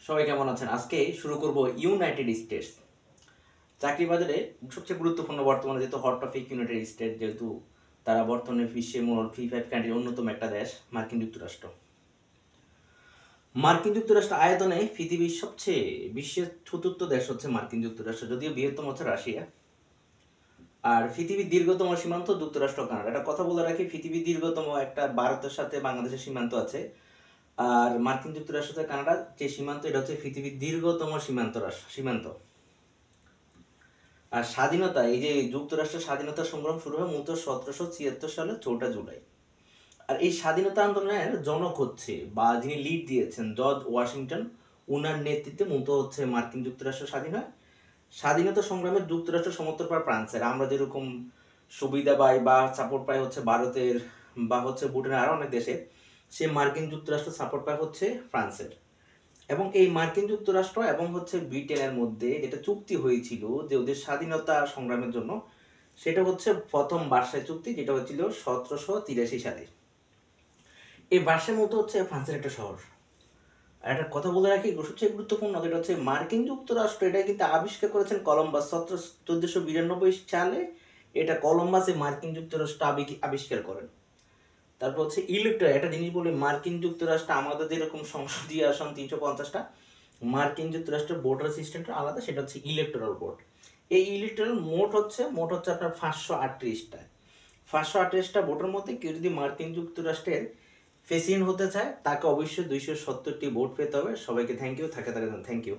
সবাই কেমন আছেন? আজকে শুরু করব ইউনাইটেড স্টেটস। চাকরি বাজারে সবচেয়ে গুরুত্বপূর্ণ বর্তমানে যেহেতু হট টপিক ইউনাইটেড স্টেট, যেহেতু তারা বর্তমানে বিশ্বের মোট ফ্রি 5 কান্ট্রির অন্যতম একটা দেশ মার্কিন যুক্তরাষ্ট্র। মার্কিন যুক্তরাষ্ট্র আয়তনে পৃথিবীর সবচেয়ে বিশ্বের চতুর্থ দেশ হচ্ছে মার্কিন যুক্তরাষ্ট্র, যদিও বৃহত্তম হচ্ছে রাশিয়া। আর পৃথিবীর দীর্ঘতম সীমান্ত যুক্তরাষ্ট্র কানাডা। একটা কথা বলে রাখি, পৃথিবীর দীর্ঘতম একটা ভারতের সাথে বাংলাদেশের সীমান্ত আছে। আর মার্কিন যুক্তরাষ্ট্র সাথে কানাডার যে সীমান্ত, এটা হচ্ছে পৃথিবীর দীর্ঘতম সীমান্ত। আর স্বাধীনতা, এই যে যুক্তরাষ্ট্রের স্বাধীনতা সংগ্রাম শুরু হয় মূলত 1776 সালে 4 জুলাই। আর এই স্বাধীনতা আন্দোলনের জনক হচ্ছে বা যিনি লিড দিয়েছেন জর্জ ওয়াশিংটন, উনার নেতৃত্বে মূলত হচ্ছে মার্কিন যুক্তরাষ্ট্র স্বাধীন হয়। স্বাধীনতা সংগ্রামে যুক্তরাষ্ট্র সমর্থন পায় ফ্রান্সের। আমরা যেরকম সুবিধা পাই বা সাপোর্ট পাই হচ্ছে ভারতের বা হচ্ছে ভুটানের আরও অনেক দেশে, সে মার্কিন যুক্তরাষ্ট্র সাপোর্ট পায় হচ্ছে ফ্রান্সের। এবং এই মার্কিন যুক্তরাষ্ট্র এবং হচ্ছে ব্রিটেনের মধ্যে যেটা চুক্তি হয়েছিল যে ওদের স্বাধীনতা সংগ্রামের জন্য, সেটা হচ্ছে প্রথম ভার্সাই চুক্তি, যেটা হচ্ছিল 1783 সালে। এই ভার্সাই মতো হচ্ছে ফ্রান্সের একটা শহর। আর একটা কথা বলে রাখি সবচেয়ে গুরুত্বপূর্ণ, যেটা হচ্ছে মার্কিন যুক্তরাষ্ট্র এটা কিন্তু আবিষ্কার করেছেন কলম্বাস 1492 সালে। এটা কলম্বাসে মার্কিন যুক্তরাষ্ট্র আবিষ্কার করেন। তারপর হচ্ছে ইলেকট্রাল, একটা জিনিস বলি, মার্কিন যুক্তরাষ্ট্র আমাদের যেরকম সংসদীয় আসন 350টা, মার্কিন যুক্তরাষ্ট্রের ভোটার সিস্টেমটা আলাদা, সেটা হচ্ছে ইলেকটোরাল ভোট। এই ইলেকটোরাল মোট হচ্ছে আপনার 538টা। 538টা ভোটের মধ্যে কেউ যদি মার্কিন যুক্তরাষ্ট্রের প্রেসিডেন্ট হতে চায়, তাকে অবশ্যই 270টি ভোট পেতে হবে। সবাইকে থ্যাংক ইউ, থ্যাংক ইউ।